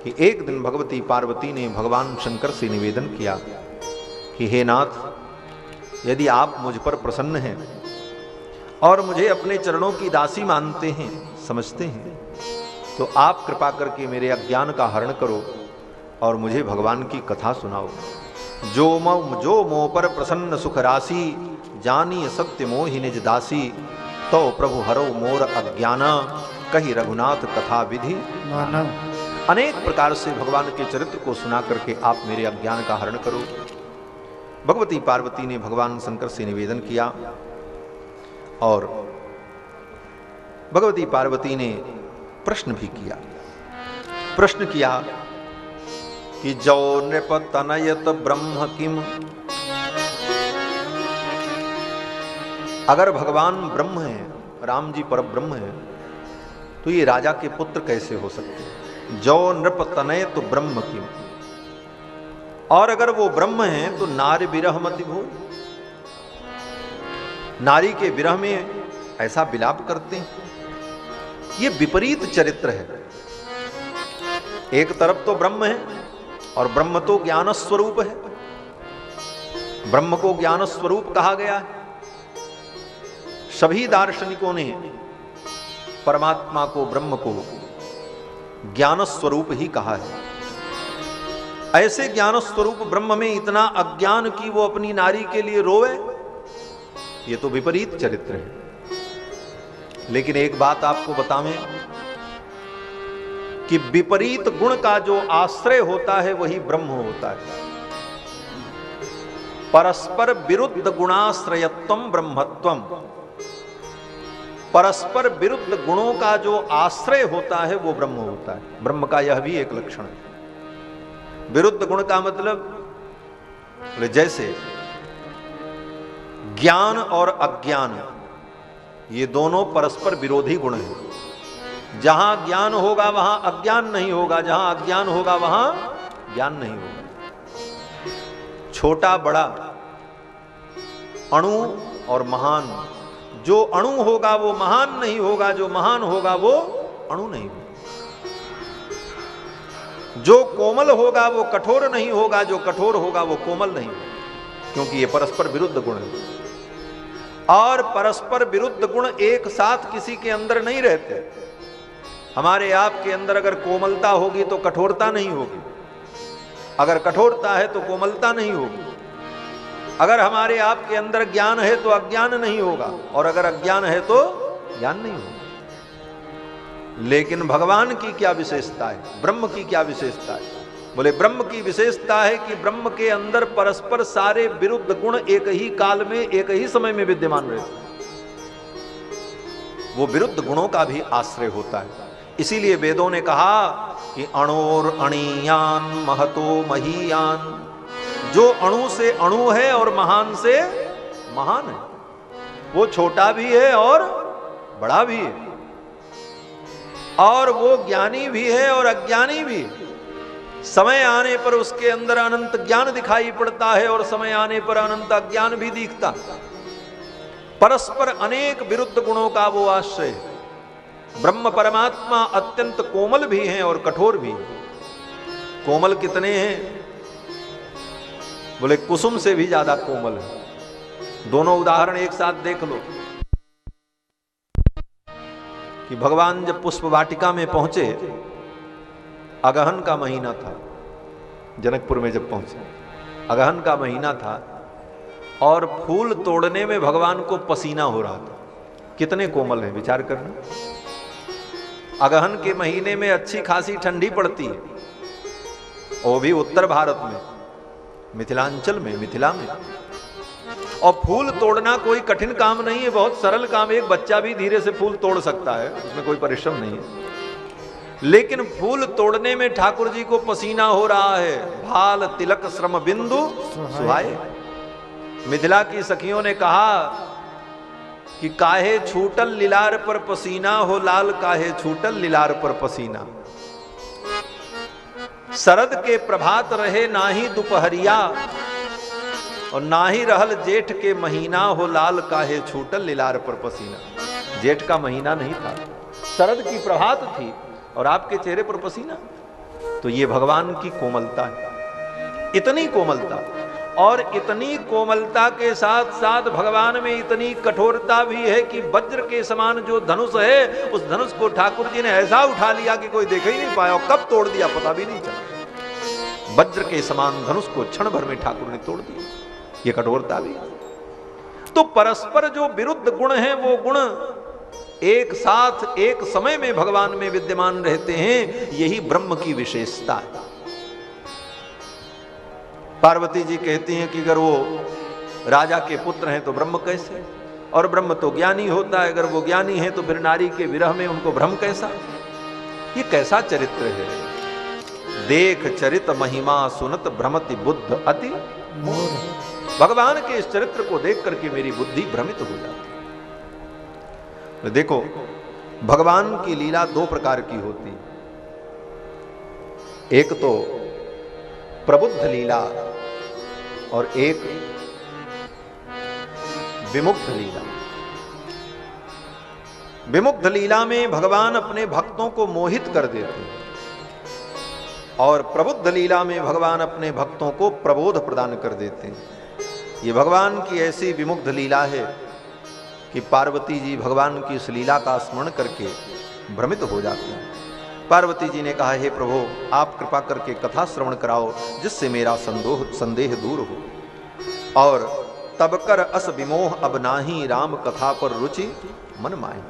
कि एक दिन भगवती पार्वती ने भगवान शंकर से निवेदन किया कि हे नाथ, यदि आप मुझ पर प्रसन्न हैं और मुझे अपने चरणों की दासी मानते हैं, समझते हैं, तो आप कृपा करके मेरे अज्ञान का हरण करो और मुझे भगवान की कथा सुनाओ। जो मो पर प्रसन्न सुख राशि, जानी सत्य मोहि निज दासी, तो प्रभु हरो मोर अज्ञाना, कही रघुनाथ कथा विधि मानव। अनेक प्रकार से भगवान के चरित्र को सुना करके आप मेरे अज्ञान का हरण करो। भगवती पार्वती ने भगवान शंकर से निवेदन किया और भगवती पार्वती ने प्रश्न भी किया। प्रश्न किया कि जो नृप तनयत ब्रह्म किम, अगर भगवान ब्रह्म है, राम जी पर ब्रह्म है, तो ये राजा के पुत्र कैसे हो सकते हैं? जो नृप तनयत ब्रह्म किम, और अगर वो ब्रह्म है तो नारी विरह मति भो, नारी के विरह में ऐसा विलाप करते हैं। ये विपरीत चरित्र है। एक तरफ तो ब्रह्म है और ब्रह्म तो ज्ञान स्वरूप है, ब्रह्म को ज्ञान स्वरूप कहा गया है। सभी दार्शनिकों ने परमात्मा को, ब्रह्म को ज्ञान स्वरूप ही कहा है। ऐसे ज्ञान स्वरूप ब्रह्म में इतना अज्ञान कि वो अपनी नारी के लिए रोए, ये तो विपरीत चरित्र है। लेकिन एक बात आपको बतावें कि विपरीत गुण का जो आश्रय होता है वही ब्रह्म होता है। परस्पर विरुद्ध गुणाश्रयत्वम ब्रह्मत्वम, परस्पर विरुद्ध गुणों का जो आश्रय होता है वो ब्रह्म होता है। ब्रह्म का यह भी एक लक्षण है। विरुद्ध गुण का मतलब जैसे ज्ञान और अज्ञान, ये दोनों परस्पर विरोधी गुण हैं। जहां ज्ञान होगा वहां अज्ञान नहीं होगा, जहां अज्ञान होगा वहां ज्ञान नहीं होगा। छोटा बड़ा, अणु और महान, जो अणु होगा वो महान नहीं होगा, जो महान होगा वो अणु नहीं होगा। जो कोमल होगा वो कठोर नहीं होगा, जो कठोर होगा वो कोमल नहीं होगा, क्योंकि ये परस्पर विरुद्ध गुण है। और परस्पर विरुद्ध गुण एक साथ किसी के अंदर नहीं रहते। हमारे आपके अंदर अगर कोमलता होगी तो कठोरता नहीं होगी, अगर कठोरता है तो कोमलता नहीं होगी। अगर हमारे आपके अंदर ज्ञान है तो अज्ञान नहीं होगा, और अगर अज्ञान है तो ज्ञान नहीं होगा। लेकिन भगवान की क्या विशेषता है, ब्रह्म की क्या विशेषता है? बोले ब्रह्म की विशेषता है कि ब्रह्म के अंदर परस्पर सारे विरुद्ध गुण एक ही काल में, एक ही समय में विद्यमान रहते हैं। वो विरुद्ध गुणों का भी आश्रय होता है। इसीलिए वेदों ने कहा कि अणोर अणीयान महतो महीयान, जो अणु से अणु है और महान से महान है, वो छोटा भी है और बड़ा भी है, और वो ज्ञानी भी है और अज्ञानी भी है। समय आने पर उसके अंदर अनंत ज्ञान दिखाई पड़ता है और समय आने पर अनंत अज्ञान भी दिखता। परस्पर अनेक विरुद्ध गुणों का वो आश्रय है। ब्रह्म परमात्मा अत्यंत कोमल भी हैं और कठोर भी। कोमल कितने हैं? बोले कुसुम से भी ज्यादा कोमल है। दोनों उदाहरण एक साथ देख लो कि भगवान जब पुष्प वाटिका में पहुंचे, अगहन का महीना था, जनकपुर में जब पहुंचे अगहन का महीना था, और फूल तोड़ने में भगवान को पसीना हो रहा था। कितने कोमल हैं, विचार करना। अगहन के महीने में अच्छी खासी ठंडी पड़ती है, वो भी उत्तर भारत में, मिथिलांचल में, मिथिला में। और फूल तोड़ना कोई कठिन काम नहीं है, बहुत सरल काम। एक बच्चा भी धीरे से फूल तोड़ सकता है, उसमें कोई परिश्रम नहीं है। लेकिन फूल तोड़ने में ठाकुर जी को पसीना हो रहा है। भाल तिलक श्रम बिंदु सुहाए। मिथिला की सखियों ने कहा कि काहे छूटल लिलार पर पसीना हो लाल, काहे छूटल लिलार पर पसीना। शरद के प्रभात रहे नाही दोपहरिया, और ना ही रहल जेठ के महीना हो लाल, काहे छूटल लिलार पर पसीना। जेठ का महीना नहीं था, शरद की प्रभात थी और आपके चेहरे पर पसीना। तो ये भगवान की कोमलता है, इतनी कोमलता, और इतनी कोमलता के साथ साथ भगवान में इतनी कठोरता भी है कि वज्र के समान जो धनुष है, उस धनुष को ठाकुर जी ने ऐसा उठा लिया कि कोई देख ही नहीं पाया, और कब तोड़ दिया पता भी नहीं चला। वज्र के समान धनुष को क्षण भर में ठाकुर ने तोड़ दिया, ये कठोरता भी। तो परस्पर जो विरुद्ध गुण हैं, वो गुण एक साथ एक समय में भगवान में विद्यमान रहते हैं, यही ब्रह्म की विशेषता है। पार्वती जी कहती हैं कि अगर वो राजा के पुत्र हैं तो ब्रह्म कैसे, और ब्रह्म तो ज्ञानी होता है, अगर वो ज्ञानी है तो फिर नारी के विरह में उनको भ्रम कैसा। ये कैसा चरित्र है, देख चरित महिमा सुनत भ्रमति बुद्ध अति। भगवान के इस चरित्र को देख करके मेरी बुद्धि भ्रमित हो जाती है। तो देखो, भगवान की लीला दो प्रकार की होती है, एक तो प्रबुद्ध लीला और एक विमुग्ध लीला। विमुग्ध लीला में भगवान अपने भक्तों को मोहित कर देते हैं, और प्रबुद्ध लीला में भगवान अपने भक्तों को प्रबोध प्रदान कर देते हैं। ये भगवान की ऐसी विमुग्ध लीला है कि पार्वती जी भगवान की इस लीला का स्मरण करके भ्रमित हो जाती हैं। पार्वती जी ने कहा, हे प्रभु, आप कृपा करके कथा श्रवण कराओ जिससे मेरा संदेह दूर हो। और तब कर अस विमोह अब नाही, राम कथा पर रुचि मन माही।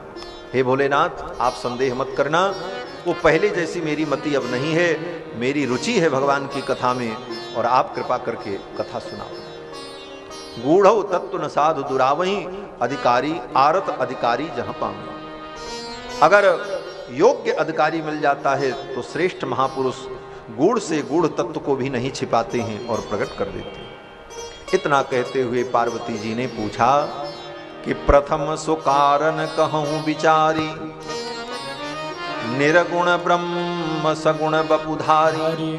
हे भोलेनाथ, आप संदेह मत करना, वो पहले जैसी मेरी मति अब नहीं है, मेरी रुचि है भगवान की कथा में, और आप कृपा करके कथा सुनाओ। गूढ़ तत्व न साधु दुरावही, अधिकारी आरत अधिकारी जहां पाऊंगा। अगर योग्य अधिकारी मिल जाता है तो श्रेष्ठ महापुरुष गूढ़ से गूढ़ तत्व को भी नहीं छिपाते हैं और प्रकट कर देते हैं। इतना कहते हुए पार्वती जी ने पूछा कि प्रथम सो कारण कहूं विचारी, निर्गुण ब्रह्म सगुण बपुधारी।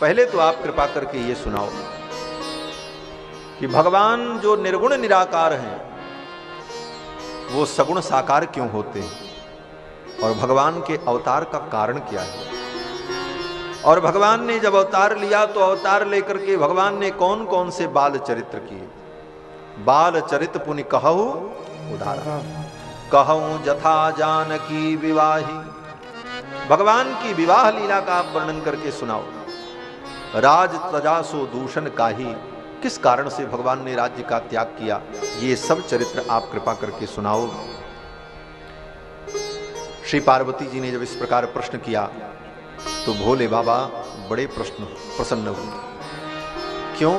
पहले तो आप कृपा करके ये सुनाओ कि भगवान जो निर्गुण निराकार हैं, वो सगुण साकार क्यों होते हैं, और भगवान के अवतार का कारण क्या है। और भगवान ने जब अवतार लिया तो अवतार लेकर के भगवान ने कौन कौन से बाल चरित्र किए। बाल चरित पुनि कहूं उदाहरण, कहूं जथा जानकी विवाही। भगवान की विवाह लीला का आप वर्णन करके सुनाओ। राज तजासो दूषण काही, किस कारण से भगवान ने राज्य का त्याग किया, ये सब चरित्र आप कृपा करके सुनाओ। श्री पार्वती जी ने जब इस प्रकार प्रश्न किया तो भोले बाबा बड़े प्रसन्न हुए। क्यों?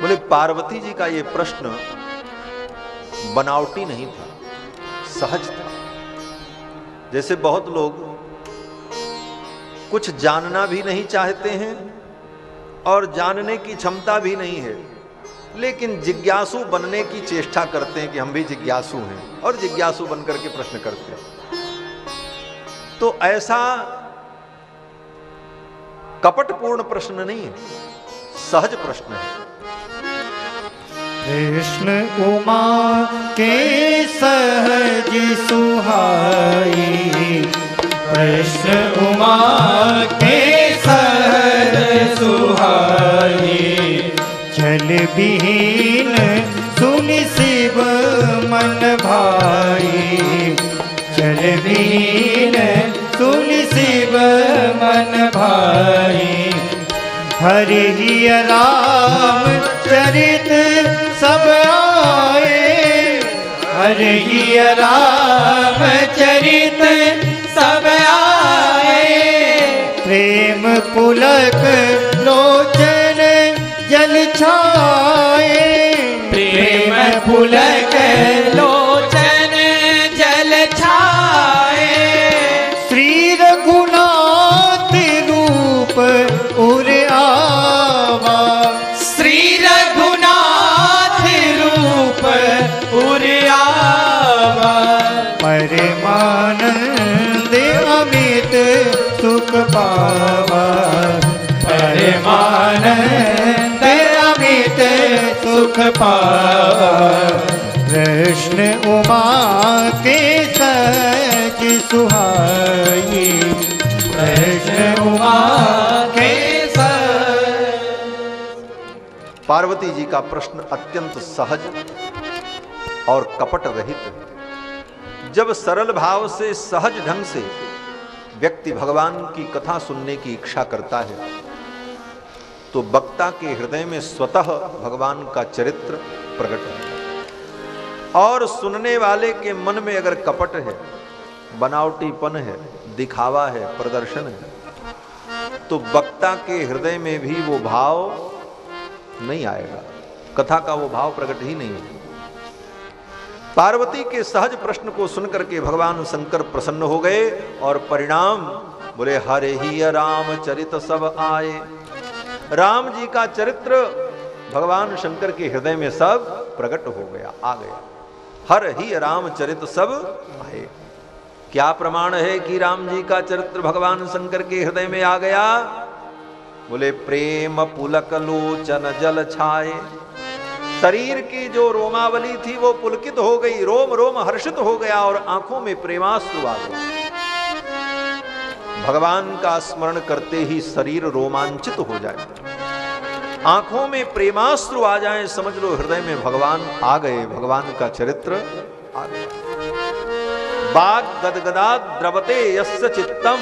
बोले पार्वती जी का ये प्रश्न बनावटी नहीं था, सहज था। जैसे बहुत लोग कुछ जानना भी नहीं चाहते हैं और जानने की क्षमता भी नहीं है, लेकिन जिज्ञासु बनने की चेष्टा करते हैं कि हम भी जिज्ञासु हैं, और जिज्ञासु बनकर के प्रश्न करते हैं। तो ऐसा कपटपूर्ण प्रश्न नहीं है, सहज प्रश्न है। कृष्ण उमा के सहज सुहाई, कृष्ण उमा के सहज सुहाई। जल विहीन सुनि शिव मन भाई, जल विहीन सुनि शिव मन भाई। हरि राम चरित सब आए, हरि राम चरित सब आए। प्रेम पुलक लोचन जल छाए, प्रेम पुलक लोचन जल छाए। श्री रघुनाथ रूप उर आवा, श्री रघुनाथ रूप उर आवा। परमानंद अमित सुख पावा, परमानंद अमित सुख पावा। कृष्ण उमा के सच सुहाई कृष्ण उमा के पार्वती जी का प्रश्न अत्यंत सहज और कपट रहित है। जब सरल भाव से सहज ढंग से व्यक्ति भगवान की कथा सुनने की इच्छा करता है तो वक्ता के हृदय में स्वतः भगवान का चरित्र प्रकट है। और सुनने वाले के मन में अगर कपट है, बनावटीपन है, दिखावा है, प्रदर्शन है, तो वक्ता के हृदय में भी वो भाव नहीं आएगा, कथा का वो भाव प्रकट ही नहीं है। पार्वती के सहज प्रश्न को सुनकर के भगवान शंकर प्रसन्न हो गए और परिणाम बोले हरे ही राम चरित सब आए। राम जी का चरित्र भगवान शंकर के हृदय में सब प्रकट हो गया, आ गया। हर ही राम चरित सब आए। क्या प्रमाण है कि राम जी का चरित्र भगवान शंकर के हृदय में आ गया? बोले प्रेम पुलक लोचन जल छाए। शरीर की जो रोमावली थी वो पुलकित हो गई, रोम रोम हर्षित हो गया और आंखों में प्रेमाश्रु आ गया। भगवान का स्मरण करते ही शरीर रोमांचित हो जाए, आंखों में प्रेमाश्रु आ जाए, समझ लो हृदय में भगवान आ गए, भगवान का चरित्र आ गया। बाग गदगदा द्रवते यस्य चित्तम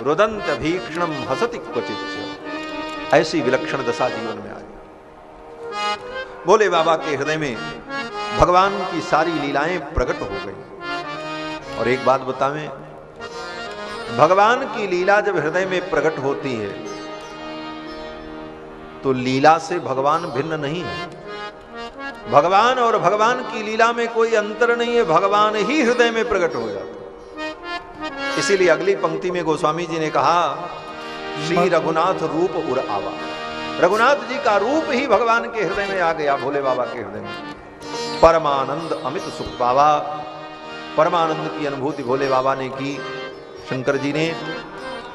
रुदंत भीक्षणम हसति क्वचित्। ऐसी विलक्षण दशा जीवन में आई। भोले बाबा के हृदय में भगवान की सारी लीलाएं प्रकट हो गई। और एक बात बतावें, भगवान की लीला जब हृदय में प्रकट होती है तो लीला से भगवान भिन्न नहीं है। भगवान और भगवान की लीला में कोई अंतर नहीं है, भगवान ही हृदय में प्रकट हो जाता। इसीलिए अगली पंक्ति में गोस्वामी जी ने कहा श्री रघुनाथ रूप उर आवा। रघुनाथ जी का रूप ही भगवान के हृदय में आ गया, भोले बाबा के हृदय में। परमानंद अमित सुख पावा। परमानंद की अनुभूति भोले बाबा ने की, शंकर जी ने,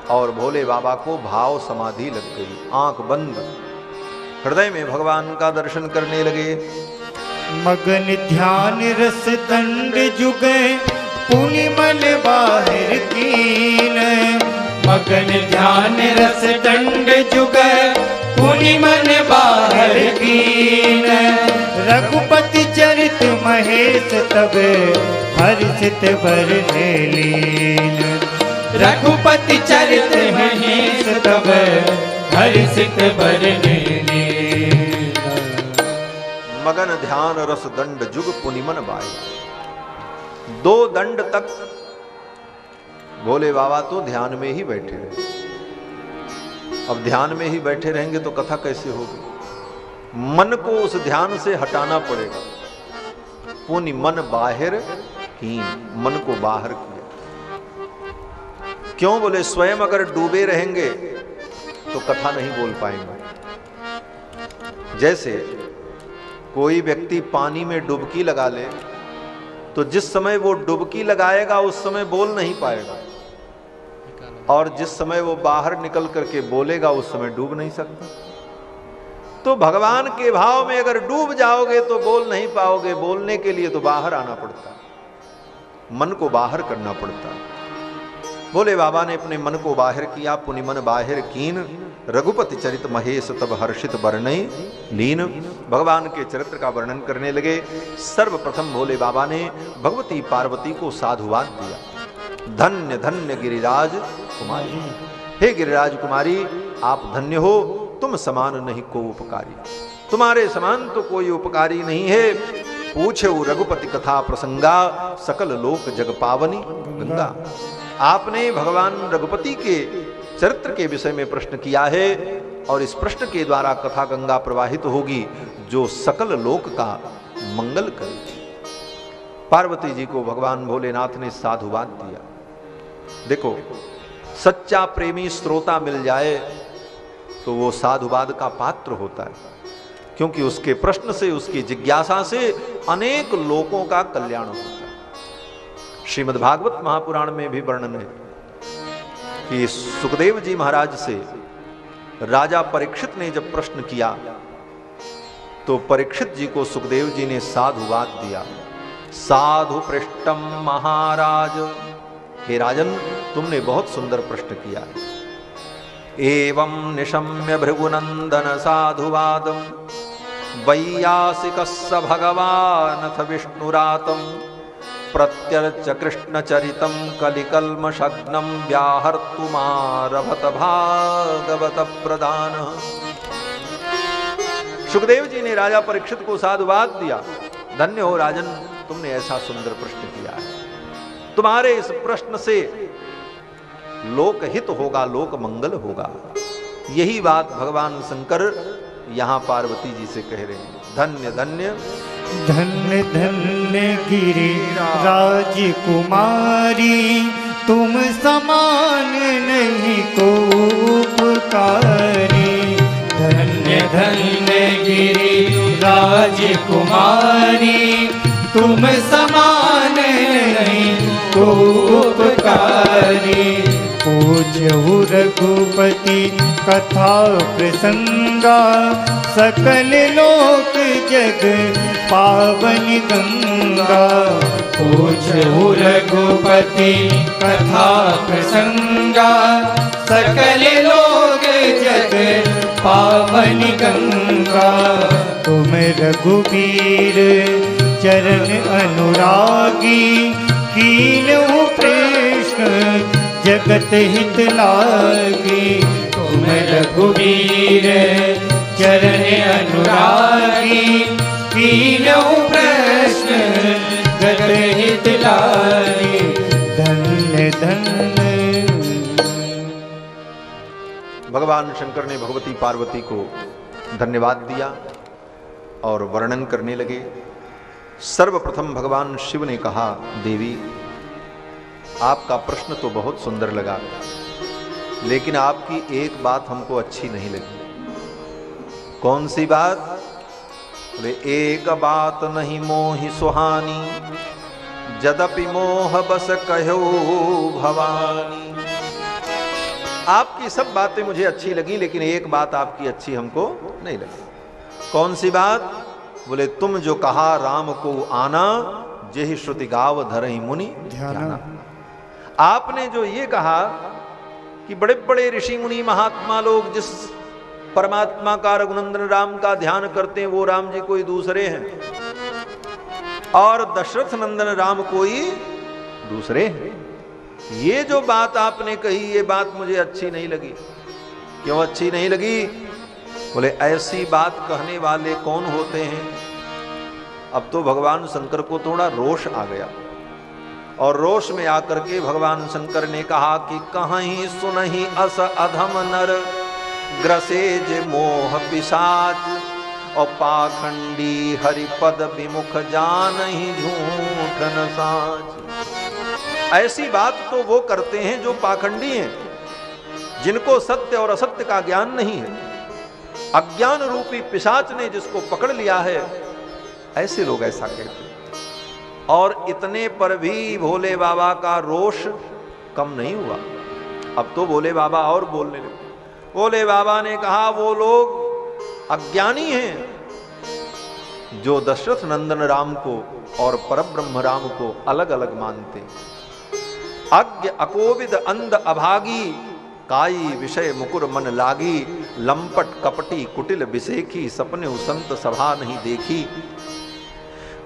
और भोले बाबा को भाव समाधि लग गई। आंख बंद, हृदय में भगवान का दर्शन करने लगे। मगन ध्यान रस दंड जुगे पुनि मन बाहर कीन। मगन ध्यान रस दंड जुगे पुनि मन बाहर कीन। रघुपति चरित महेश तब हर्षित बरने लीन। रघुपति चरित महेश तब हर्षित बरने लीन। मगन ध्यान रस दंड जुग पुनिमन बाई। 2 दंड तक भोले बाबा तो ध्यान में ही बैठे रहे। अब ध्यान में ही बैठे रहेंगे तो कथा कैसे होगी? मन को उस ध्यान से हटाना पड़ेगा। पुनि मन बाहर कीन, मन को बाहर किया। क्यों? बोले स्वयं अगर डूबे रहेंगे तो कथा नहीं बोल पाएंगे। जैसे कोई व्यक्ति पानी में डुबकी लगा ले तो जिस समय वो डुबकी लगाएगा उस समय बोल नहीं पाएगा, और जिस समय वो बाहर निकल करके बोलेगा उस समय डूब नहीं सकता। तो भगवान के भाव में अगर डूब जाओगे तो बोल नहीं पाओगे। बोलने के लिए तो बाहर आना पड़ता है, मन को बाहर करना पड़ता है। भोले बाबा ने अपने मन को बाहर किया। पुनि मन बाहर कीन। रघुपति चरित महेश तब हर्षित बरनई लीन। भगवान के चरित्र का वर्णन करने लगे। सर्वप्रथम भोले बाबा ने भगवती पार्वती को साधुवाद दिया। धन्य धन्य गिरिराज कुमारी। हे गिरिराज कुमारी, आप धन्य हो, तुम समान नहीं को उपकारी। तुम्हारे समान तो कोई उपकारी नहीं है। पूछे रघुपति कथा प्रसंगा सकल लोक जग पावनी गंगा। आपने भगवान रघुपति के चरित्र के विषय में प्रश्न किया है और इस प्रश्न के द्वारा कथा गंगा प्रवाहित होगी जो सकल लोक का मंगल करेगी। पार्वती जी को भगवान भोलेनाथ ने साधुवाद दिया। देखो, सच्चा प्रेमी श्रोता मिल जाए तो वो साधुवाद का पात्र होता है, क्योंकि उसके प्रश्न से, उसकी जिज्ञासा से अनेक लोगों का कल्याण होता है। श्रीमद् भागवत महापुराण में भी वर्णन है कि सुखदेव जी महाराज से राजा परीक्षित ने जब प्रश्न किया तो परीक्षित जी को सुखदेव जी ने साधुवाद दिया। साधु पृष्ठम महाराज हे राजन, तुमने बहुत सुंदर प्रश्न किया है। एवं निशम्य भृगुनंदन साधुवादम वैयासिकस्य भगवानथ विष्णुरातं प्रत्यर्च कृष्णचरितं कलिकल्मषग्नं व्याहर्तुमारभत भागवत प्रदान। सुखदेव जी ने राजा परीक्षित को साधुवाद दिया। धन्य हो राजन, तुमने ऐसा सुंदर प्रश्न किया है। तुम्हारे इस प्रश्न से लोकहित होगा, लोक मंगल होगा। यही बात भगवान शंकर यहां पार्वती जी से कह रहे हैं। धन्य धन्य धन्य धन्य गिरिराज कुमारी, तुम समान नहीं को उपकारी। धन्य धन्य गिरिराज कुमारी, तुम समान नहीं को उपकारी। पूज्यहु रघुपति कथा प्रसंगा, सकल लोक जग पावन गंगा। पूज्यहु रघुपति कथा प्रसंगा, सकल लोक जग पावन गंगा। तुम रघुवीर चरण अनुरागी, कीन्हु प्रश्न जगत हित लागी। तुम रघुवीर चरण अनुरागी, कीन्हु प्रश्न जगत हित लागी। धन्य धन्य। भगवान शंकर ने भगवती पार्वती को धन्यवाद दिया और वर्णन करने लगे। सर्वप्रथम भगवान शिव ने कहा, देवी आपका प्रश्न तो बहुत सुंदर लगा, लेकिन आपकी एक बात हमको अच्छी नहीं लगी। कौन सी बात? बोले, एक बात नहीं मोहि सुहानी, जदपि मोह बस कहो भवानी। आपकी सब बातें मुझे अच्छी लगी, लेकिन एक बात आपकी अच्छी हमको नहीं लगी। कौन सी बात? बोले, तुम जो कहा राम को आना, जेहि श्रुति गाव धरहि मुनि ध्याना। आपने जो ये कहा कि बड़े बड़े ऋषि मुनि महात्मा लोग जिस परमात्मा का रघुनंदन राम का ध्यान करते हैं, वो राम जी कोई दूसरे हैं, और दशरथ नंदन राम कोई दूसरे हैं। ये जो बात आपने कही, ये बात मुझे अच्छी नहीं लगी। क्यों अच्छी नहीं लगी? बोले, ऐसी बात कहने वाले कौन होते हैं? अब तो भगवान शंकर को थोड़ा रोष आ गया, और रोष में आकर के भगवान शंकर ने कहा कि कहीं सुनहि अस अधम नर, ग्रसेज मोह पिशाच, और पाखंडी हरिपद विमुख जानहि झूठ न साच। ऐसी बात तो वो करते हैं जो पाखंडी हैं, जिनको सत्य और असत्य का ज्ञान नहीं है। अज्ञान रूपी पिशाच ने जिसको पकड़ लिया है, ऐसे लोग ऐसा कहते हैं। और इतने पर भी भोले बाबा का रोष कम नहीं हुआ। अब तो भोले बाबा और बोलने लगे। भोले बाबा ने कहा, वो लोग अज्ञानी हैं जो दशरथ नंदन राम को और परब्रह्म राम को अलग अलग मानते हैं। अज्ञ अकोविद अंध अभागी, काई विषय मुकुर मन लागी, लंपट कपटी कुटिल बिसेखी, सपने संत सभा नहीं देखी।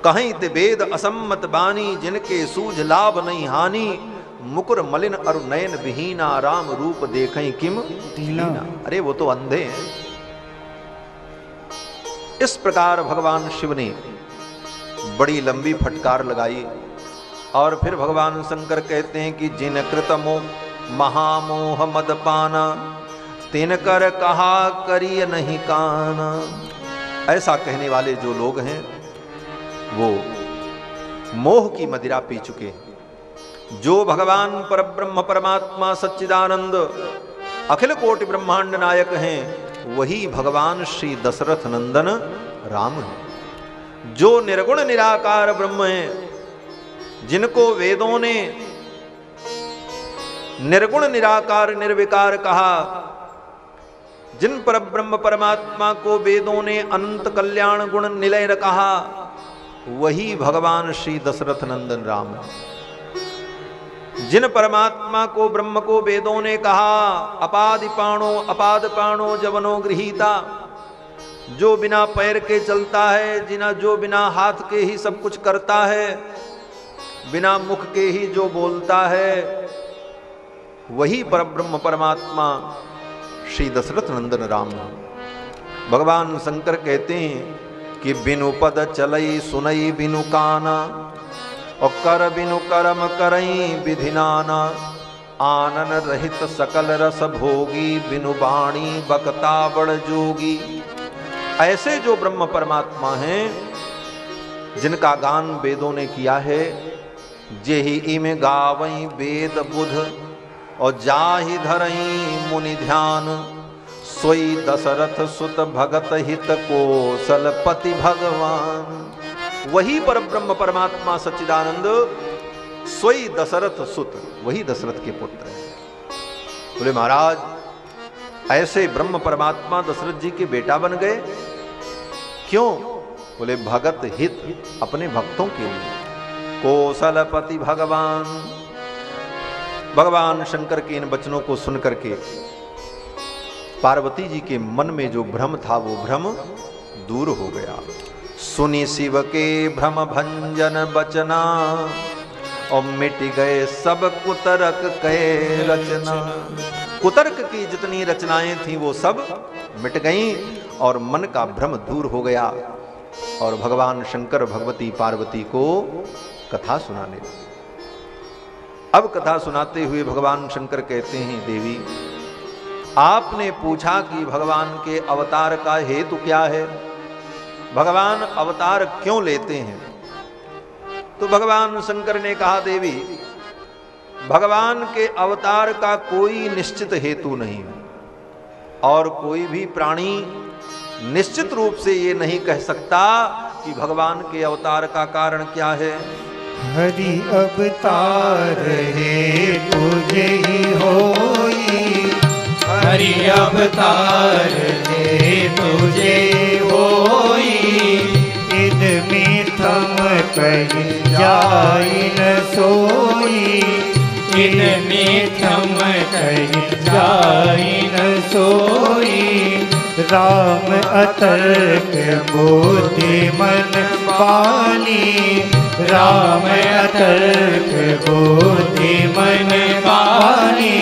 कहीं ते वेद असम्मत बानी, जिनके सूझ लाभ नहीं हानि, मुकुर मलिन अरु नयन विहीना, राम रूप देखें किम दीना। अरे वो तो अंधे हैं। इस प्रकार भगवान शिव ने बड़ी लंबी फटकार लगाई, और फिर भगवान शंकर कहते हैं कि जिन कृत महामोह मद पाना, तिन कर कहा करिय नहीं काना। ऐसा कहने वाले जो लोग हैं, वो मोह की मदिरा पी चुके हैं। जो भगवान परब्रह्म परमात्मा सच्चिदानंद अखिल कोटि ब्रह्मांड नायक हैं, वही भगवान श्री दशरथ नंदन राम हैं। जो निर्गुण निराकार ब्रह्म हैं, जिनको वेदों ने निर्गुण निराकार निर्विकार कहा, जिन परब्रह्म परमात्मा को वेदों ने अनंत कल्याण गुण निलय कहा, वही भगवान श्री दशरथ नंदन राम है। जिन परमात्मा को, ब्रह्म को वेदों ने कहा अपाद पाणो जवनो गृहीता, जो बिना पैर के चलता है, जो बिना हाथ के ही सब कुछ करता है, बिना मुख के ही जो बोलता है, वही परब्रह्म परमात्मा श्री दशरथ नंदन राम। भगवान शंकर कहते हैं कि बिनु पद चलई सुनई बिनु काना, और कर बिनु कर्म करई विधि नाना, आनन रहित सकल रस भोगी, बिनु बाणी बकता बड़ जोगी। ऐसे जो ब्रह्म परमात्मा हैं, जिनका गान वेदों ने किया है, जेहि इमे गावई वेद बुध, और जाहि धरई मुनि ध्यान, सोई दशरथ सुत भगत हित कोसलपति भगवान। वही परब्रह्म परमात्मा सच्चिदानंद सोई दशरथ सुत, वही दशरथ के पुत्र है। बोले महाराज, ऐसे ब्रह्म परमात्मा दशरथ जी के बेटा बन गए, क्यों? बोले भगत हित, अपने भक्तों के लिए। कोसलपति भगवान। भगवान शंकर के इन वचनों को सुन करके पार्वती जी के मन में जो भ्रम था, वो भ्रम दूर हो गया। सुनी शिव के भ्रम भंजन बचना, और मिट गए सब कुतर्क के रचना। कुतर्क की जितनी रचनाएं थी वो सब मिट गईं, और मन का भ्रम दूर हो गया। और भगवान शंकर भगवती पार्वती को कथा सुनाने लगे। अब कथा सुनाते हुए भगवान शंकर कहते हैं, देवी आपने पूछा कि भगवान के अवतार का हेतु क्या है, भगवान अवतार क्यों लेते हैं? तो भगवान शंकर ने कहा, देवी भगवान के अवतार का कोई निश्चित हेतु नहीं है, और कोई भी प्राणी निश्चित रूप से ये नहीं कह सकता कि भगवान के अवतार का कारण क्या है। हरि अवतार है तुझे ही होई, हरि अवतार है तुझे होई, इद में थम कहीं जाई न सोई, इन में थम कहीं जाई न सोई। राम अतर्क बुद्धि मन पानी, राम अतर्क बुद्धि मन पानी,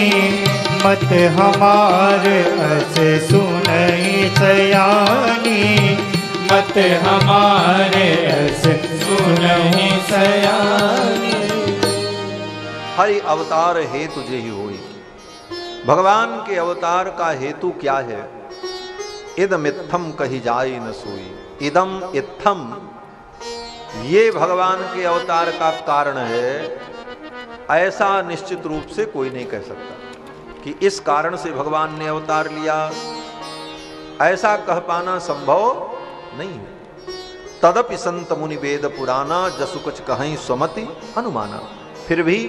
मत हमार अस सुनई सयानी, मत हमारे अस सुनहि सयानी। हरि अवतार हेतु जे ही होई। भगवान के अवतार का हेतु क्या है? इदम इत्थम कही जाई न सोई। इदम इत्थम, ये भगवान के अवतार का कारण है, ऐसा निश्चित रूप से कोई नहीं कह सकता कि इस कारण से भगवान ने अवतार लिया। ऐसा कह पाना संभव नहीं है। तदपि संत मुनि वेद पुराना, जसु कुछ कहीं स्वमति अनुमाना। फिर भी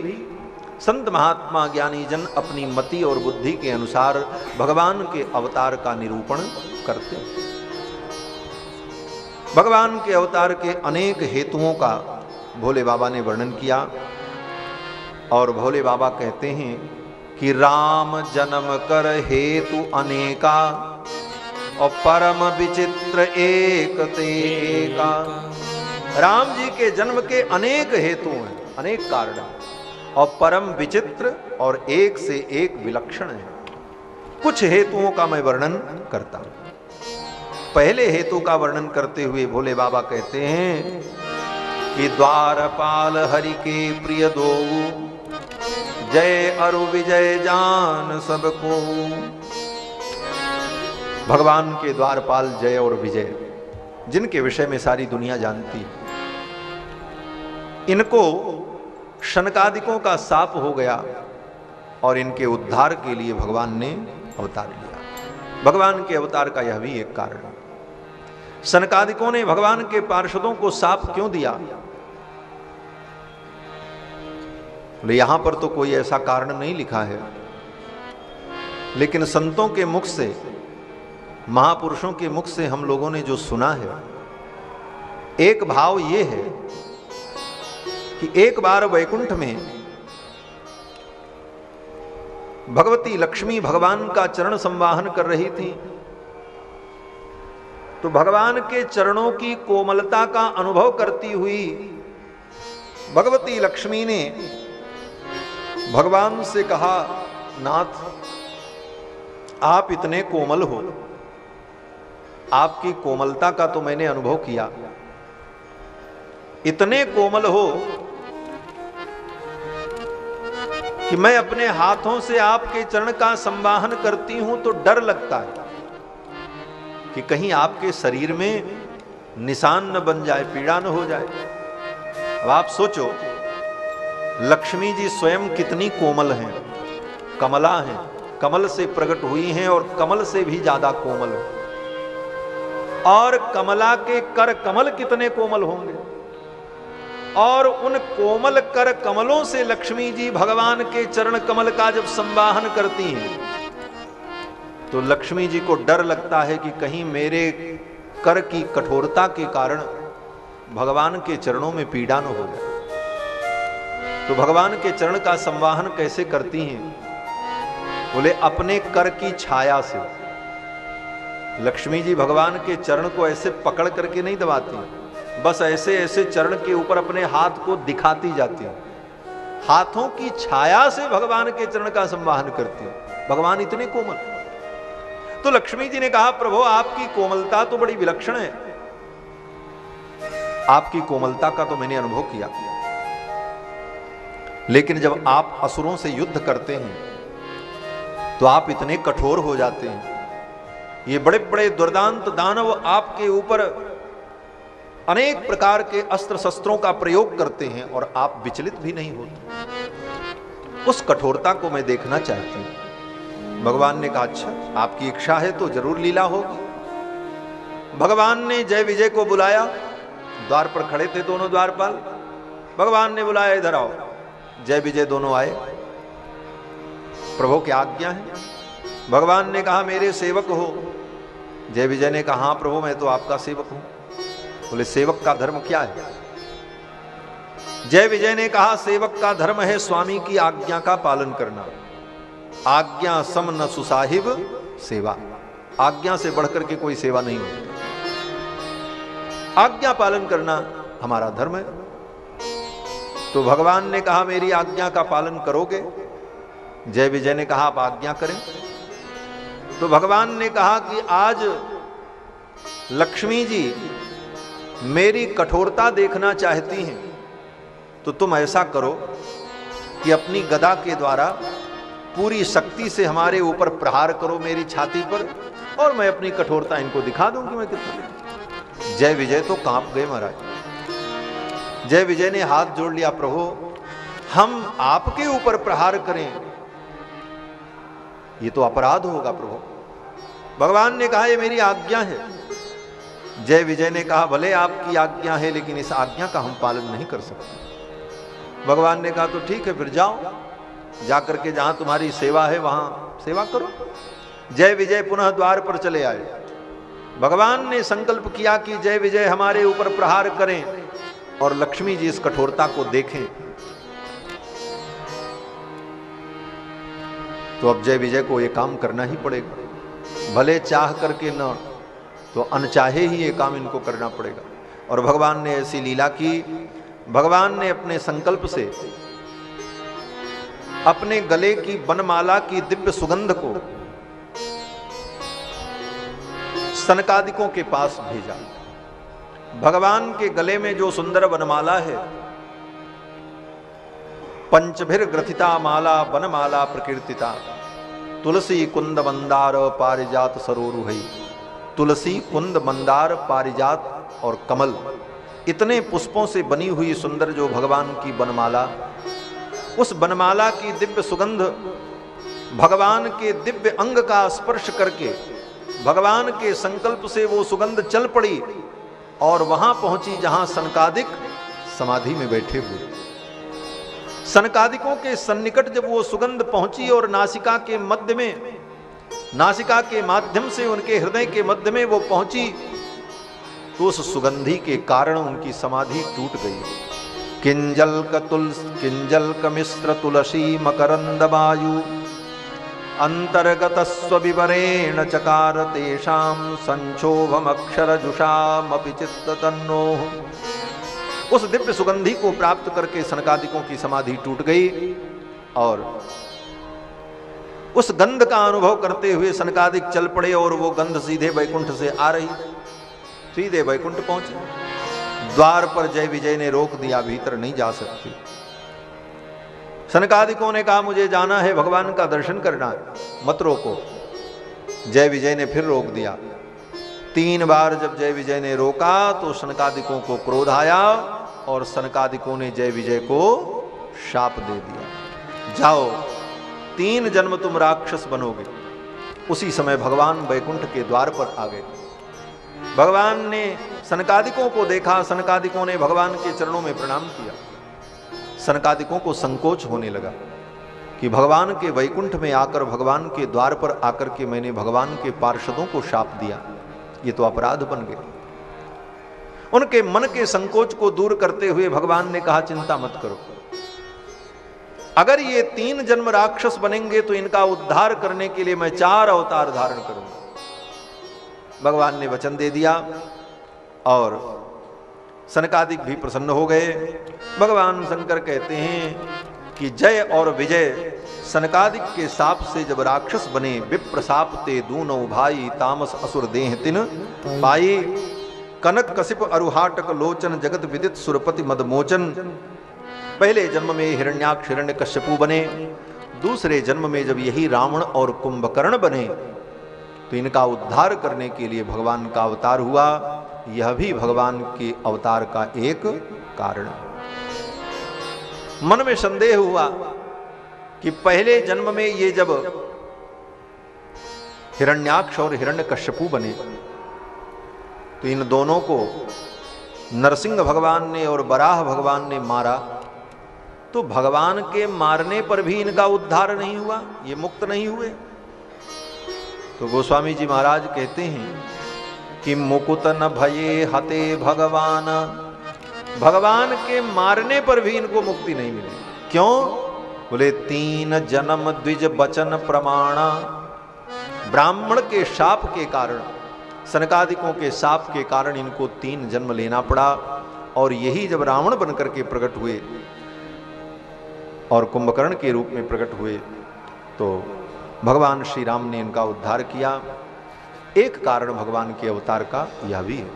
संत महात्मा ज्ञानी जन अपनी मति और बुद्धि के अनुसार भगवान के अवतार का निरूपण करते हैं। भगवान के अवतार के अनेक हेतुओं का भोले बाबा ने वर्णन किया, और भोले बाबा कहते हैं कि राम जन्म कर हेतु अनेका, और परम विचित्र एक तेका। राम जी के जन्म के अनेक हेतु हैं, अनेक कारण हैं, और परम विचित्र और एक से एक विलक्षण है। कुछ हेतुओं का मैं वर्णन करता हूं। पहले हेतु का वर्णन करते हुए भोले बाबा कहते हैं कि द्वारपाल हरि के प्रिय दो, जय अरु विजय जान सबको। भगवान के द्वारपाल जय और विजय, जिनके विषय में सारी दुनिया जानती है, इनको शनकादिकों का शाप हो गया, और इनके उद्धार के लिए भगवान ने अवतार लिया। भगवान के अवतार का यह भी एक कारण है। शनकादिकों ने भगवान के पार्षदों को शाप क्यों दिया? बोले यहां पर तो कोई ऐसा कारण नहीं लिखा है, लेकिन संतों के मुख से, महापुरुषों के मुख से हम लोगों ने जो सुना है, एक भाव ये है कि एक बार वैकुंठ में भगवती लक्ष्मी भगवान का चरण संवाहन कर रही थी, तो भगवान के चरणों की कोमलता का अनुभव करती हुई भगवती लक्ष्मी ने भगवान से कहा, नाथ आप इतने कोमल हो, आपकी कोमलता का तो मैंने अनुभव किया, इतने कोमल हो कि मैं अपने हाथों से आपके चरण का संवाहन करती हूं तो डर लगता है कि कहीं आपके शरीर में निशान न बन जाए, पीड़ा न हो जाए। अब आप सोचो, लक्ष्मी जी स्वयं कितनी कोमल हैं, कमला हैं, कमल से प्रकट हुई हैं और कमल से भी ज्यादा कोमल है। और कमला के कर कमल कितने कोमल होंगे, और उन कोमल कर कमलों से लक्ष्मी जी भगवान के चरण कमल का जब संवाहन करती हैं तो लक्ष्मी जी को डर लगता है कि कहीं मेरे कर की कठोरता के कारण भगवान के चरणों में पीड़ा न हो जाए। तो भगवान के चरण का संवाहन कैसे करती हैं? बोले अपने कर की छाया से। लक्ष्मी जी भगवान के चरण को ऐसे पकड़ करके नहीं दबाती, बस ऐसे ऐसे चरण के ऊपर अपने हाथ को दिखाती जाती है, हाथों की छाया से भगवान के चरण का संवाहन करती है। भगवान इतने कोमल। तो लक्ष्मी जी ने कहा, प्रभु आपकी कोमलता तो बड़ी विलक्षण है, आपकी कोमलता का तो मैंने अनुभव किया, लेकिन जब आप असुरों से युद्ध करते हैं तो आप इतने कठोर हो जाते हैं, ये बड़े बड़े दुर्दांत दानव आपके ऊपर अनेक प्रकार के अस्त्र शस्त्रों का प्रयोग करते हैं और आप विचलित भी नहीं होते। उस कठोरता को मैं देखना चाहती हूं। भगवान ने कहा, अच्छा आपकी इच्छा है तो जरूर लीला होगी। भगवान ने जय विजय को बुलाया, द्वार पर खड़े थे दोनों द्वारपाल। भगवान ने बुलाया, इधर आओ। जय विजय दोनों आए। प्रभु क्या आज्ञा है? भगवान ने कहा, मेरे सेवक हो। जय विजय ने कहा, हाँ प्रभु मैं तो आपका सेवक हूं। बोले सेवक का धर्म क्या है? जय विजय ने कहा, सेवक का धर्म है स्वामी की आज्ञा का पालन करना। आज्ञा सम न सुसाहिब सेवा। आज्ञा से बढ़कर के कोई सेवा नहीं होती। आज्ञा पालन करना हमारा धर्म है। तो भगवान ने कहा, मेरी आज्ञा का पालन करोगे? जय विजय ने कहा, आप आज्ञा करें। तो भगवान ने कहा कि आज लक्ष्मी जी मेरी कठोरता देखना चाहती हैं, तो तुम ऐसा करो कि अपनी गदा के द्वारा पूरी शक्ति से हमारे ऊपर प्रहार करो मेरी छाती पर, और मैं अपनी कठोरता इनको दिखा दूंगी मैं कितना। जय विजय तो कांप गए महाराज। जय विजय ने हाथ जोड़ लिया, प्रभु हम आपके ऊपर प्रहार करें ये तो अपराध होगा प्रभु। भगवान ने कहा, ये मेरी आज्ञा है। जय विजय ने कहा, भले आपकी आज्ञा है लेकिन इस आज्ञा का हम पालन नहीं कर सकते। भगवान ने कहा, तो ठीक है फिर जाओ, जाकर के जहां तुम्हारी सेवा है वहां सेवा करो। जय विजय पुनः द्वार पर चले आए। भगवान ने संकल्प किया कि जय विजय हमारे ऊपर प्रहार करें और लक्ष्मी जी इस कठोरता को देखें। तो अब जय विजय को ये काम करना ही पड़ेगा, भले चाह करके न तो अनचाहे ही ये काम इनको करना पड़ेगा। और भगवान ने ऐसी लीला की, भगवान ने अपने संकल्प से अपने गले की बनमाला की दिव्य सुगंध को सनकादिकों के पास भेजा। भगवान के गले में जो सुंदर बनमाला है, पंचभिर ग्रथिता माला बनमाला प्रकीर्तिता, तुलसी कुंद मंदार पारिजात सरोरुहै। तुलसी कुंद मंदार पारिजात और कमल, इतने पुष्पों से बनी हुई सुंदर जो भगवान की बनमाला, उस बनमाला की दिव्य सुगंध भगवान के दिव्य अंग का स्पर्श करके भगवान के संकल्प से वो सुगंध चल पड़ी और वहां पहुंची जहां सनकादिक समाधि में बैठे हुए। सनकादिकों के सन्निकट जब वो सुगंध पहुंची और नासिका के मध्य में, नासिका के माध्यम से उनके हृदय के मध्य में वो पहुंची, तो उस सुगंधी के कारण उनकी समाधि टूट गई। किंजल क मिश्र तुलसी मकरंद वायु अंतर्गत स्वविवरेण चकार तेषां संक्षोभमक्षरजुषामपि चित्त तन्नो। उस दिव्य सुगंधि को प्राप्त करके सनकादिकों की समाधि टूट गई और उस गंध का अनुभव करते हुए सनकादिक चल पड़े और वो गंध सीधे वैकुंठ से आ रही, सीधे वैकुंठ पहुंचे। द्वार पर जय विजय ने रोक दिया, भीतर नहीं जा सकती। सनकादिकों ने कहा मुझे जाना है, भगवान का दर्शन करना है, मत रोको। जय विजय ने फिर रोक दिया। 3 बार जब जय विजय ने रोका तो सनकादिकों को क्रोध आया और सनकादिकों ने जय विजय को शाप दे दिया, जाओ 3 जन्म तुम राक्षस बनोगे। उसी समय भगवान वैकुंठ के द्वार पर आ गए। भगवान ने सनकादिकों को देखा, सनकादिकों ने भगवान के चरणों में प्रणाम किया। सनकादिकों को संकोच होने लगा कि भगवान के वैकुंठ में आकर, भगवान के द्वार पर आकर के मैंने भगवान के पार्षदों को शाप दिया, ये तो अपराध बन गया। उनके मन के संकोच को दूर करते हुए भगवान ने कहा चिंता मत करो, अगर ये 3 जन्म राक्षस बनेंगे तो इनका उद्धार करने के लिए मैं 4 अवतार धारण करूंगा। भगवान ने वचन दे दिया और सनकादिक भी प्रसन्न हो गए। भगवान शंकर कहते हैं कि जय और विजय सनकादिक के साप से जब राक्षस बने, विप्र साप ते दूनौ भाई, तामस असुर देह तिन पाई, कनक कसिप अरुहाटक लोचन, जगत विदित सुरपति मदमोचन। पहले जन्म में हिरण्याक्ष हिरण्यकश्यपु बने, दूसरे जन्म में जब यही रावण और कुंभकर्ण बने तो इनका उद्धार करने के लिए भगवान का अवतार हुआ। यह भी भगवान के अवतार का एक कारण है। मन में संदेह हुआ कि पहले जन्म में ये जब हिरण्याक्ष और हिरण्यकश्यपु बने तो इन दोनों को नरसिंह भगवान ने और वराह भगवान ने मारा, तो भगवान के मारने पर भी इनका उद्धार नहीं हुआ, ये मुक्त नहीं हुए। तो गोस्वामी जी महाराज कहते हैं कि मुकुत न भये हते भगवान, भगवान के मारने पर भी इनको मुक्ति नहीं मिली। क्यों? बोले 3 जन्म द्विज बचन प्रमाणा, ब्राह्मण के शाप के कारण, सनकादिकों के शाप के कारण इनको 3 जन्म लेना पड़ा। और यही जब रावण बनकर के प्रकट हुए और कुंभकर्ण के रूप में प्रकट हुए तो भगवान श्री राम ने इनका उद्धार किया। एक कारण भगवान के अवतार का यह भी है।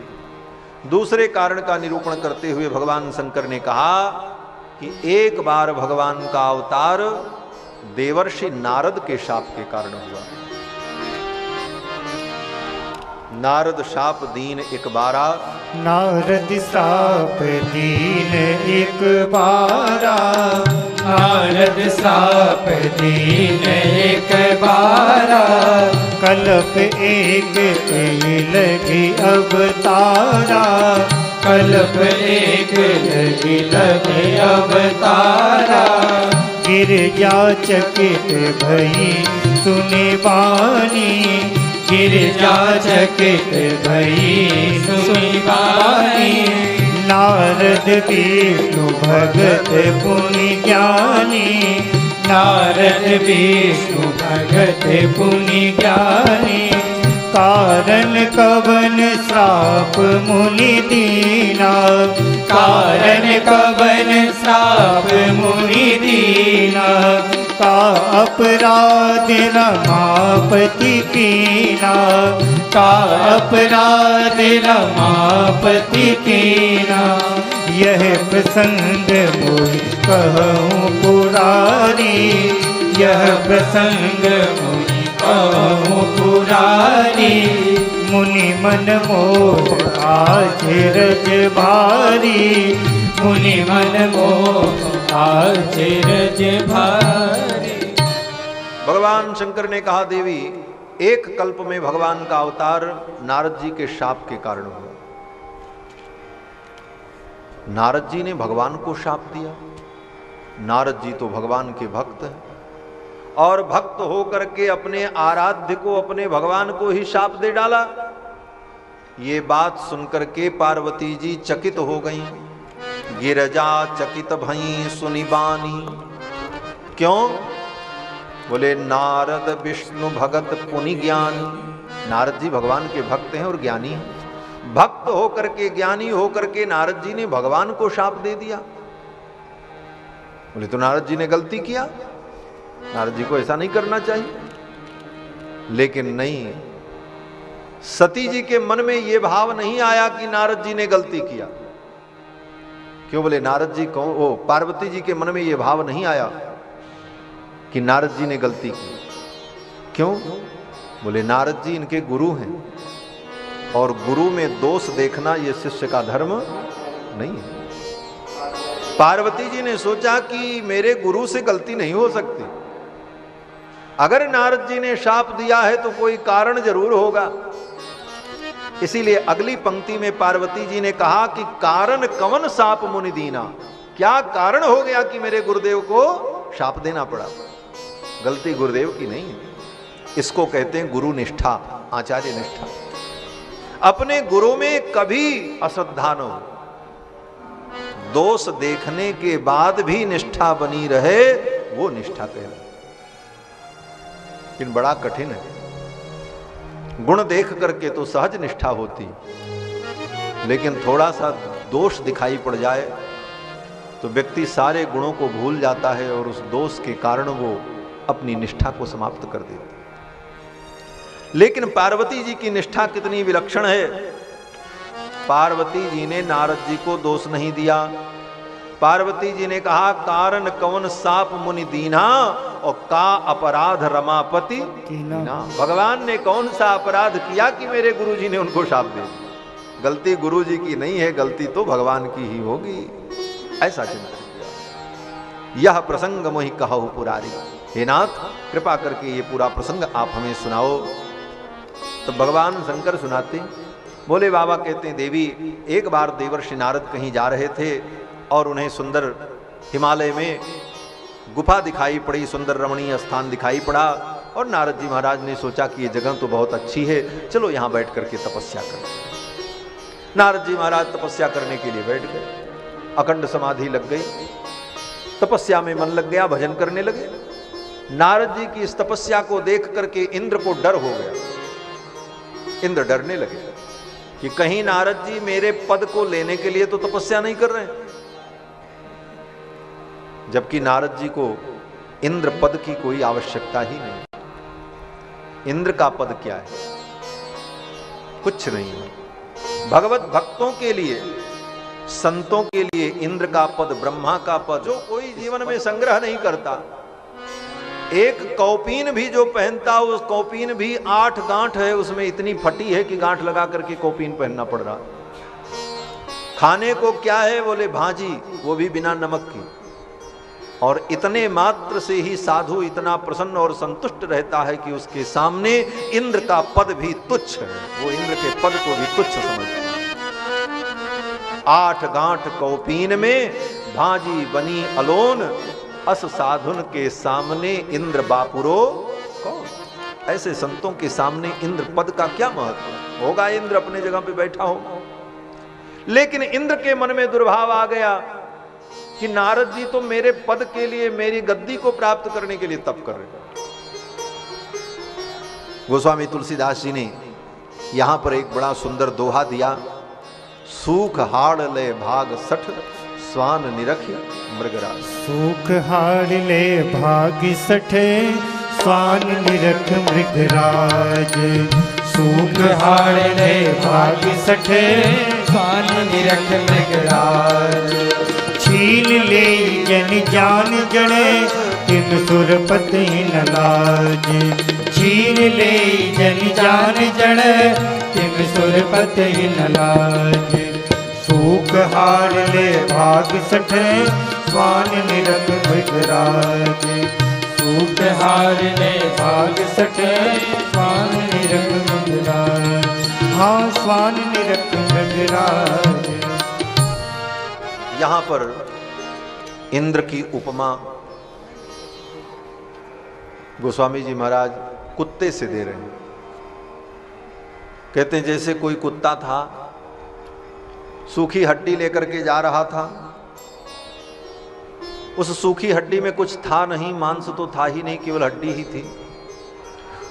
दूसरे कारण का निरूपण करते हुए भगवान शंकर ने कहा कि एक बार भगवान का अवतार देवर्षि नारद के शाप के कारण हुआ। नारद शाप दीन एक बारा, नारद शाप दीन एक बारा, नारद शाप दीन एक बारा, कल्प एक लगी अवतारा, कल्प एक लगी अवतारा, गिरजा चकित भई सुने बानी, गिरजा चकित भई सुनी बानी, नारद विष्णु भगत पुनि ज्ञानी, नारद विष्णु भगत पुनि ज्ञानी, कारण कवन श्राप मुनि दीना, कारण कवन श्राप मुनि दीना, का अपराध रमापति कीना, का अपराध रमापति कीना, यह प्रसंग मोहि कहूँ पुरारी, यह प्रसंग मुनि कहूँ पुरारी, मुनि मन मोह आज रज भारी, मुनि मन मोह आज रज भारी। भगवान शंकर ने कहा देवी, एक कल्प में भगवान का अवतार नारद जी के शाप के कारण हुआ। नारद जी ने भगवान को शाप दिया। नारद जी तो भगवान के भक्त हैं और भक्त होकर के अपने आराध्य को, अपने भगवान को ही शाप दे डाला। ये बात सुनकर के पार्वती जी चकित हो गईं। गिरजा चकित भई सुनी बानी। क्यों? बोले नारद विष्णु भगत पुनि ज्ञान। नारद जी भगवान के भक्त हैं और ज्ञानी हैं। भक्त होकर के, ज्ञानी होकर के नारद जी ने भगवान को शाप दे दिया। बोले तो नारद जी ने गलती किया, नारद जी को ऐसा नहीं करना चाहिए। लेकिन नहीं, सती जी के मन में यह भाव नहीं आया कि नारद जी ने गलती किया। क्यों? बोले नारद जी कौन? ओ, पार्वती जी के मन में यह भाव नहीं आया कि नारद जी ने गलती की। क्यों? बोले नारद जी इनके गुरु हैं और गुरु में दोष देखना यह शिष्य का धर्म नहीं है। पार्वती जी ने सोचा कि मेरे गुरु से गलती नहीं हो सकती, अगर नारद जी ने शाप दिया है तो कोई कारण जरूर होगा। इसीलिए अगली पंक्ति में पार्वती जी ने कहा कि कारण कवन शाप मुनि दीना। क्या कारण हो गया कि मेरे गुरुदेव को शाप देना पड़ा? गलती गुरुदेव की नहीं है। इसको कहते हैं गुरु निष्ठा, आचार्य निष्ठा। अपने गुरु में कभी अश्रद्धा न हो, दोष देखने के बाद भी निष्ठा बनी रहे, वो निष्ठा कहलाती। लेकिन बड़ा कठिन है। गुण देख करके तो सहज निष्ठा होती, लेकिन थोड़ा सा दोष दिखाई पड़ जाए तो व्यक्ति सारे गुणों को भूल जाता है और उस दोष के कारण वो अपनी निष्ठा को समाप्त कर देता। लेकिन पार्वती जी की निष्ठा कितनी विलक्षण है। पार्वती जी ने नारद जी को दोष नहीं दिया। पार्वती जी ने कहा कारण कवन साप मुनि दीना और का अपराध रमापति दीना। भगवान ने कौन सा अपराध किया कि मेरे गुरुजी ने उनको शाप दे दिया? गलती गुरुजी की नहीं है, गलती तो भगवान की ही होगी। ऐसा चिंतन किया। यह प्रसंग मोहि कहु पुरारी। हे नाथ, कृपा करके ये पूरा प्रसंग आप हमें सुनाओ। तो भगवान शंकर सुनाते। बोले बाबा कहते हैं, देवी एक बार देवर्षि नारद कहीं जा रहे थे और उन्हें सुंदर हिमालय में गुफा दिखाई पड़ी, सुंदर रमणीय स्थान दिखाई पड़ा। और नारद जी महाराज ने सोचा कि ये जगह तो बहुत अच्छी है, चलो यहाँ बैठ करके तपस्या करते। नारद जी महाराज तपस्या करने के लिए बैठ गए। अखंड समाधि लग गई, तपस्या में मन लग गया, भजन करने लगे। नारद जी की इस तपस्या को देख करके इंद्र को डर हो गया। इंद्र डरने लगे कि कहीं नारद जी मेरे पद को लेने के लिए तो तपस्या नहीं कर रहे हैं। जबकि नारद जी को इंद्र पद की कोई आवश्यकता ही नहीं। इंद्र का पद क्या है? कुछ नहीं है। भगवत भक्तों के लिए, संतों के लिए इंद्र का पद, ब्रह्मा का पद, जो कोई जीवन में संग्रह नहीं करता। एक कौपीन भी जो पहनता, उस कौपीन भी 8 गांठ है, उसमें इतनी फटी है कि गांठ लगा करके कौपीन पहनना पड़ रहा। खाने को क्या है? बोले भाजी, वो भी बिना नमक की। और इतने मात्र से ही साधु इतना प्रसन्न और संतुष्ट रहता है कि उसके सामने इंद्र का पद भी तुच्छ है। वो इंद्र के पद को भी तुच्छ समझता है। 8 गांठ कौपीन में भाजी बनी अलोन, अस साधुन के सामने इंद्र बापुरो कौन? ऐसे संतों के सामने इंद्र पद का क्या महत्व होगा? इंद्र अपने जगह पे बैठा हो। लेकिन इंद्र के मन में दुर्भाव आ गया कि नारद जी तो मेरे पद के लिए, मेरी गद्दी को प्राप्त करने के लिए तप कर रहे। गोस्वामी तुलसीदास जी ने यहां पर एक बड़ा सुंदर दोहा दिया। सूख हाड़ ले भाग सठ, स्वान निरखि मृगराज। सूख हाड़ ले भाग सठे, स्वान निरख मृगराज। सूख हाड़ ले भाग सठे, स्वान निरख मृगराज। छीन ले जन जान जड़े, तिन सुरपति न लाज। छीन ले जन जान जड़े, तिन सुरपति न लाज। सूख हाड़ ले भाग सठे, स्वान निरख मृगराज। सूख हाड़ ले भाग सठे, स्वान निरख मृगराज। हाँ, स्वान निरख मृगराज। यहां पर इंद्र की उपमा गोस्वामी जी महाराज कुत्ते से दे रहे हैं। कहते हैं जैसे कोई कुत्ता था, सूखी हड्डी लेकर के जा रहा था उस सूखी हड्डी में कुछ था नहीं, मांस तो था ही नहीं, केवल हड्डी ही थी।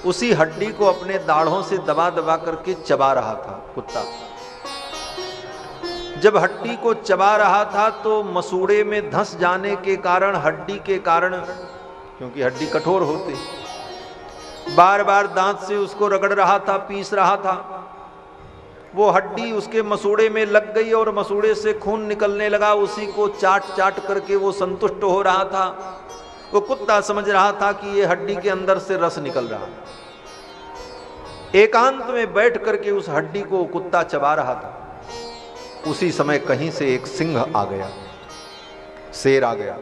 उसी हड्डी को अपने दाढ़ों से दबा दबा करके चबा रहा था कुत्ता। जब हड्डी को चबा रहा था तो मसूड़े में धंस जाने के कारण, हड्डी के कारण, क्योंकि हड्डी कठोर होती, बार बार दांत से उसको रगड़ रहा था, पीस रहा था। वो हड्डी उसके मसूड़े में लग गई और मसूड़े से खून निकलने लगा। उसी को चाट चाट करके वो संतुष्ट हो रहा था। वो कुत्ता समझ रहा था कि ये हड्डी के अंदर से रस निकल रहा। एकांत में बैठ करके उस हड्डी को कुत्ता चबा रहा था। उसी समय कहीं से एक सिंह आ गया, शेर आ गया।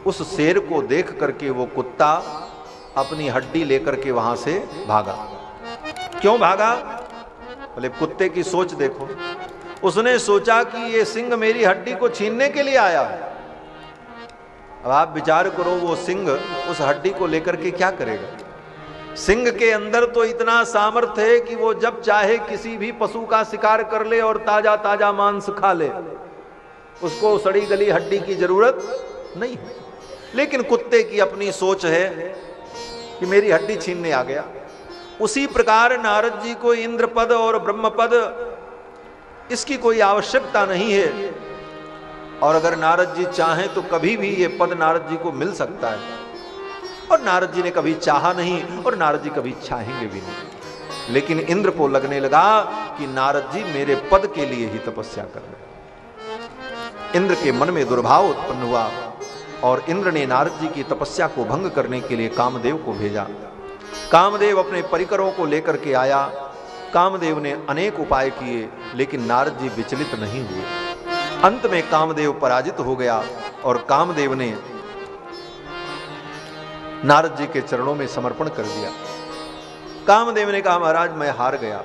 उस शेर को देख करके वो कुत्ता अपनी हड्डी लेकर के वहां से भागा। क्यों भागा? बोले कुत्ते की सोच देखो। उसने सोचा कि ये सिंह मेरी हड्डी को छीनने के लिए आया है। अब आप विचार करो, वो सिंह उस हड्डी को लेकर के क्या करेगा? सिंह के अंदर तो इतना सामर्थ्य है कि वो जब चाहे किसी भी पशु का शिकार कर ले और ताजा ताजा मांस खा ले। उसको सड़ी गली हड्डी की जरूरत नहीं। लेकिन कुत्ते की अपनी सोच है कि मेरी हड्डी छीनने आ गया। उसी प्रकार नारद जी को इंद्र पद और ब्रह्म पद, इसकी कोई आवश्यकता नहीं है। और अगर नारद जी चाहें तो कभी भी ये पद नारद जी को मिल सकता है। और नारद जी ने कभी चाहा नहीं और नारद जी कभी चाहेंगे भी नहीं। लेकिन इंद्र को लगने लगा कि नारद जी मेरे पद के लिए ही तपस्या कर रहे। इंद्र के मन में दुर्भाव उत्पन्न हुआ और इंद्र ने नारद जी की तपस्या को भंग करने के लिए कामदेव को भेजा। कामदेव अपने परिकरों को लेकर के आया। कामदेव ने अनेक उपाय किए, लेकिन नारद जी विचलित नहीं हुए। अंत में कामदेव पराजित हो गया और कामदेव ने नारद जी के चरणों में समर्पण कर दिया। कामदेव ने कहा महाराज मैं हार गया।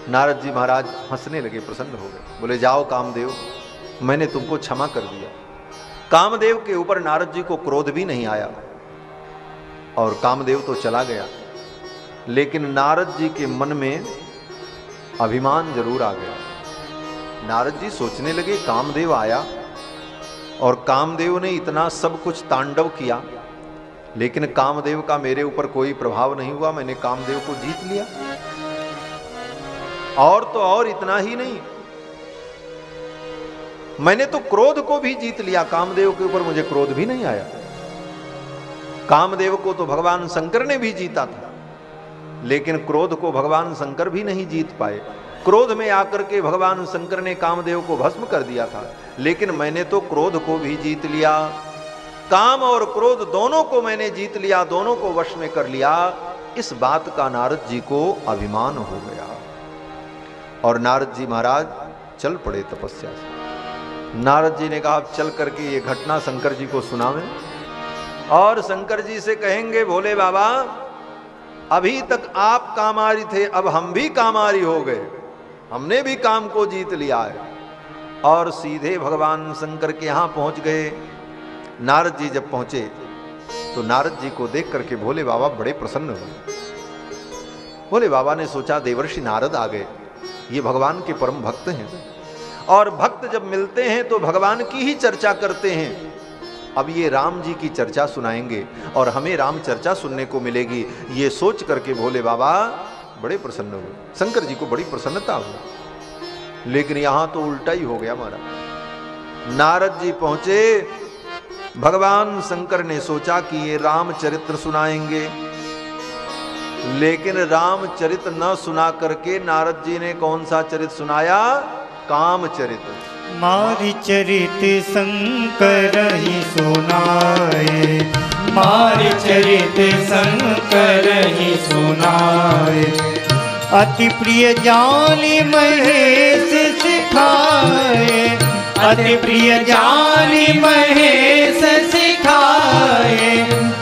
नारद जी महाराज हंसने लगे, प्रसन्न हो गए। बोले जाओ कामदेव, मैंने तुमको क्षमा कर दिया। कामदेव के ऊपर नारद जी को क्रोध भी नहीं आया और कामदेव तो चला गया। लेकिन नारद जी के मन में अभिमान जरूर आ गया। नारद जी सोचने लगे कामदेव आया और कामदेव ने इतना सब कुछ तांडव किया, लेकिन कामदेव का मेरे ऊपर कोई प्रभाव नहीं हुआ। मैंने कामदेव को जीत लिया। और तो और इतना ही नहीं, मैंने तो क्रोध को भी जीत लिया। कामदेव के ऊपर मुझे क्रोध भी नहीं आया। कामदेव को तो भगवान शंकर ने भी जीता था, लेकिन क्रोध को भगवान शंकर भी नहीं जीत पाए। क्रोध में आकर के भगवान शंकर ने कामदेव को भस्म कर दिया था, लेकिन मैंने तो क्रोध को भी जीत लिया। काम और क्रोध दोनों को मैंने जीत लिया, दोनों को वश में कर लिया। इस बात का नारद जी को अभिमान हो गया और नारद जी महाराज चल पड़े तपस्या से। नारद जी ने कहा अब चल करके ये घटना शंकर जी को सुनावें और शंकर जी से कहेंगे भोले बाबा अभी तक आप कामारी थे, अब हम भी कामारी हो गए, हमने भी काम को जीत लिया है। और सीधे भगवान शंकर के यहां पहुंच गए। नारद जी जब पहुंचे तो नारद जी को देख करके भोले बाबा बड़े प्रसन्न हुए। भोले बाबा ने सोचा देवर्षि नारद आ गए, ये भगवान के परम भक्त हैं और भक्त जब मिलते हैं तो भगवान की ही चर्चा करते हैं। अब ये राम जी की चर्चा सुनाएंगे और हमें राम चर्चा सुनने को मिलेगी। ये सोच करके भोले बाबा बड़े प्रसन्न हुए। शंकर जी को बड़ी प्रसन्नता हुई। लेकिन यहां तो उल्टा ही हो गया महाराज। नारद जी पहुंचे, भगवान शंकर ने सोचा कि ये रामचरित्र सुनाएंगे, लेकिन रामचरित न सुना करके नारद जी ने कौन सा चरित सुनाया? कामचरित। मारि चरित शंकर ही सुनाए, मारि चरित शंकर ही सुनाए। अति प्रिय जानी महेश सिखाए, अति प्रिय जानी महेश सिखाए।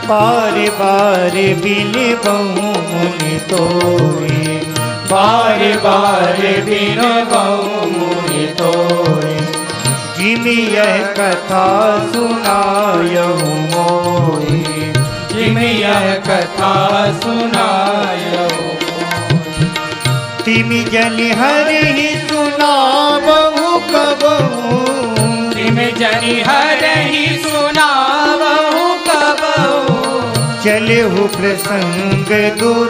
बार बार बिन बहु मुनि तोए, बार बार बिन बहु मुनि तोए। जिम यह कथा सुनायहु मोहि, जिम यह कथा सुनायहु। तिमि जन हरि सुनावहु कबहु, तिमि जनि हरहि सुनावहु कबहु चले हो प्रसंग दूरा